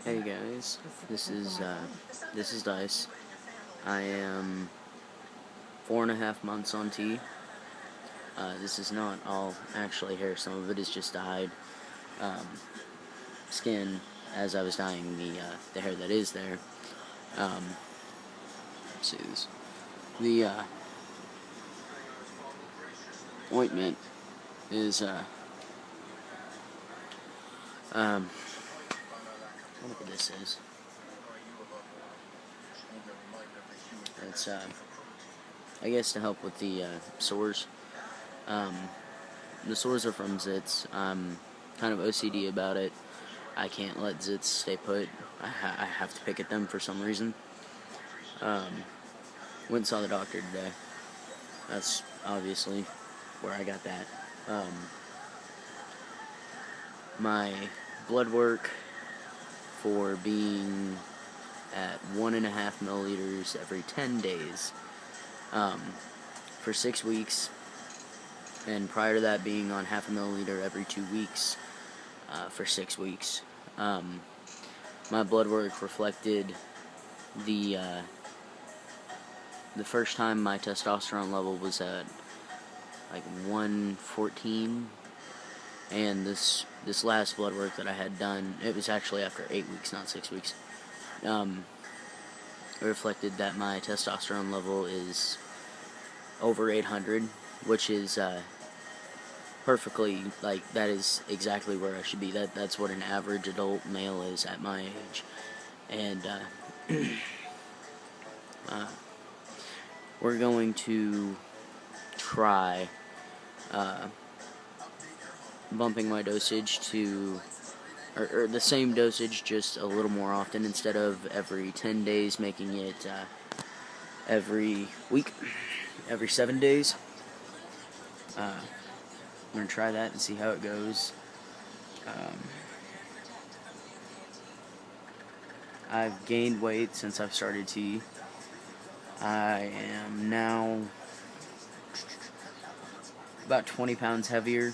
Hey guys, this is Dice. I am 4.5 months on T. This is not all actually hair. Some of it is just dyed skin as I was dyeing the hair that is there. Let's see this. The ointment is whatever this is. It's I guess to help with the sores. The sores are from zits. I'm kind of OCD about it. I can't let zits stay put. I have to pick at them for some reason. Went and saw the doctor today. That's obviously where I got that. My blood work for being at 1.5 milliliters every 10 days for 6 weeks, and prior to that being on 0.5 milliliter every 2 weeks for 6 weeks. My blood work reflected the first time my testosterone level was at like 114, and this last blood work that I had done, it was actually after 8 weeks, not 6 weeks. It reflected that my testosterone level is over 800, which is perfectly, like, that is exactly where I should be. That's what an average adult male is at my age. And we're going to try bumping my dosage to, or the same dosage, just a little more often. Instead of every 10 days, making it every week, every 7 days. I'm going to try that and see how it goes. I've gained weight since I've started T. I am now about 20 pounds heavier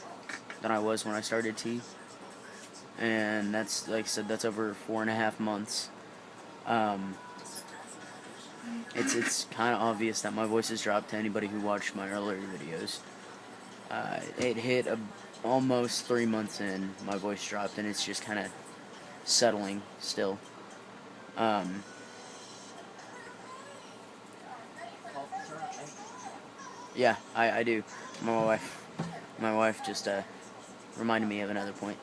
than I was when I started T. And that's, like I said, that's over 4.5 months. It's kind of obvious that my voice has dropped to anybody who watched my earlier videos. It hit almost 3 months in, my voice dropped, and it's just kind of settling still. Yeah, I do. My wife just reminded me of another point.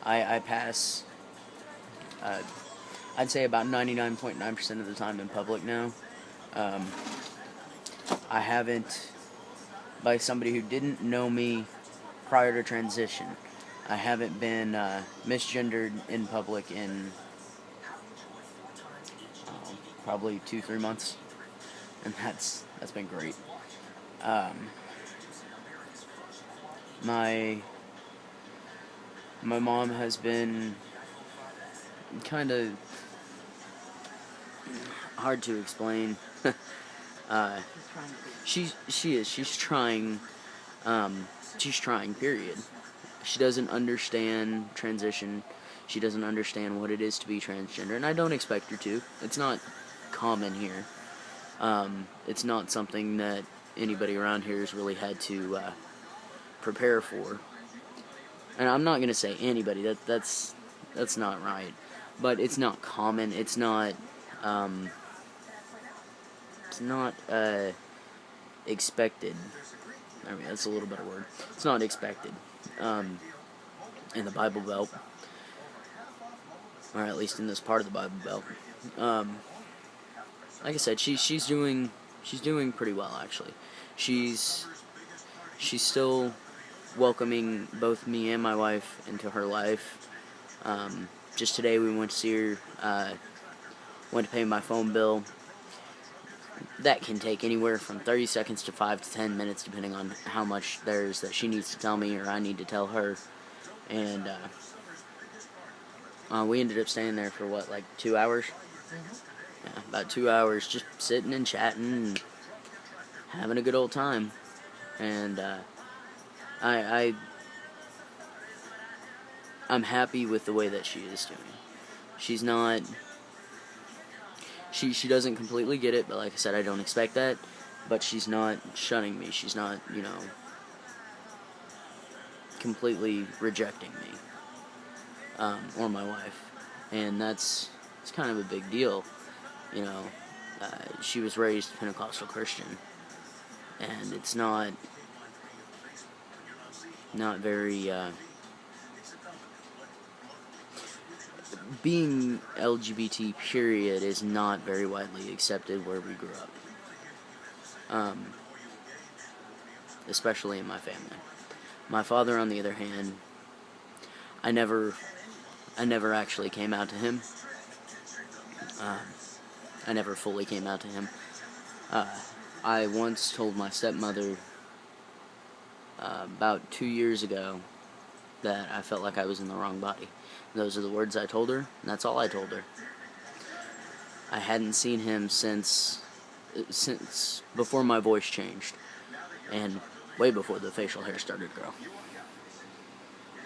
I pass, I'd say about 99.9% of the time in public now. I haven't, by somebody who didn't know me prior to transition, I haven't been misgendered in public in probably 2-3 months, and that's been great. My mom has been kind of hard to explain. She's trying, period. She doesn't understand transition. She doesn't understand what it is to be transgender, and I don't expect her to. It's not common here. It's not something that anybody around here has really had to prepare for. And I'm not gonna say anybody. That's not right. But it's not common. It's not expected. I mean, that's a little better word. It's not expected in the Bible Belt, or at least in this part of the Bible Belt. Like I said, she's doing pretty well, actually. She's still welcoming both me and my wife into her life. Just today we went to see her. Went to pay my phone bill. That can take anywhere from 30 seconds to 5 to 10 minutes, depending on how much there is that she needs to tell me or I need to tell her. And we ended up staying there for like 2 hours? Yeah, about 2 hours, just sitting and chatting and having a good old time. And I'm happy with the way that she is doing. she's not. She doesn't completely get it, but like I said, I don't expect that. But she's not shunning me. She's not, completely rejecting me, or my wife, and it's kind of a big deal. You know, she was raised Pentecostal Christian, and it's not very. Being LGBT period is not very widely accepted where we grew up, especially in my family. My father, on the other hand, I never actually came out to him. Um, I never fully came out to him. I once told my stepmother about 2 years ago that I felt like I was in the wrong body. Those are the words I told her, and that's all I told her. I hadn't seen him since before my voice changed, and way before the facial hair started to grow.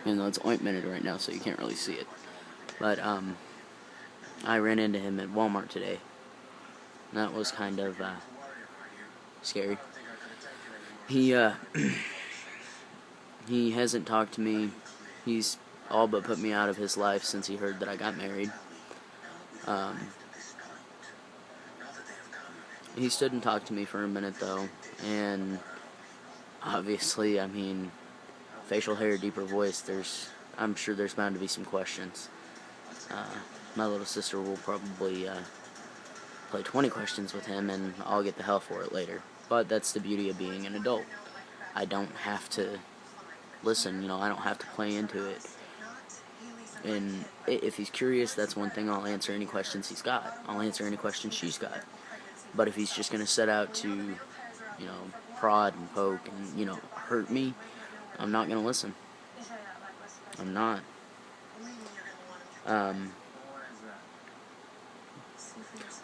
Even though it's ointmented right now, so you can't really see it. But I ran into him at Walmart today. And that was kind of scary. He he hasn't talked to me. He's all but put me out of his life since he heard that I got married. He stood and talked to me for a minute though, and obviously, I mean, facial hair, deeper voice. I'm sure there's bound to be some questions. My little sister will probably play 20 questions with him, and I'll get the hell for it later. But that's the beauty of being an adult. I don't have to listen, I don't have to play into it. And if he's curious, that's one thing. I'll answer any questions he's got. I'll answer any questions she's got. But if he's just going to set out to, prod and poke and, hurt me, I'm not going to listen. I'm not.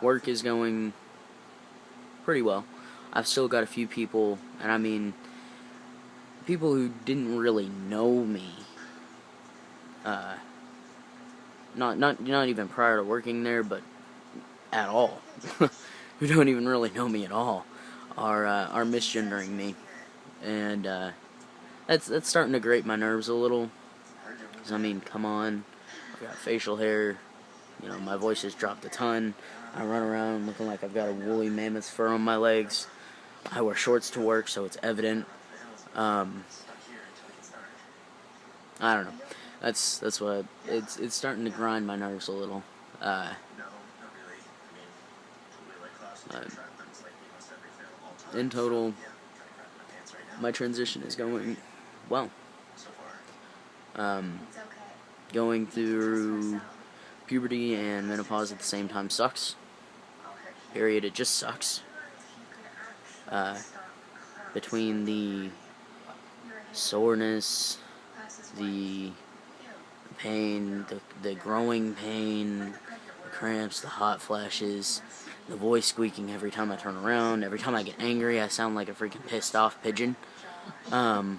Work is going pretty well. I've still got a few people, and I mean, people who didn't really know me, not even prior to working there, but at all, who don't even really know me at all, are misgendering me, and that's starting to grate my nerves a little. 'Cause I mean, come on, I've got facial hair, my voice has dropped a ton. I run around looking like I've got a woolly mammoth fur on my legs. I wear shorts to work, so it's evident. I don't know. That's what it's starting to grind my nerves a little. In total, my transition is going well. Going through puberty and menopause at the same time sucks. Period. It just sucks. Between the soreness, the pain, the growing pain, the cramps, the hot flashes, the voice squeaking every time I turn around, every time I get angry, I sound like a freaking pissed off pigeon. I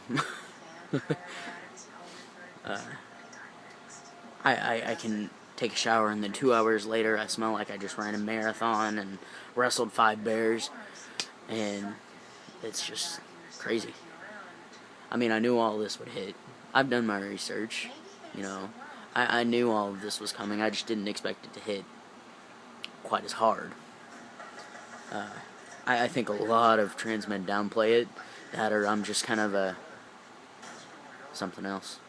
can take a shower and then 2 hours later I smell like I just ran a marathon and wrestled 5 bears, and it's just crazy. I mean, I knew all this would hit. I've done my research, I knew all of this was coming. I just didn't expect it to hit quite as hard. I think a lot of trans men downplay it, that or I'm just kind of something else.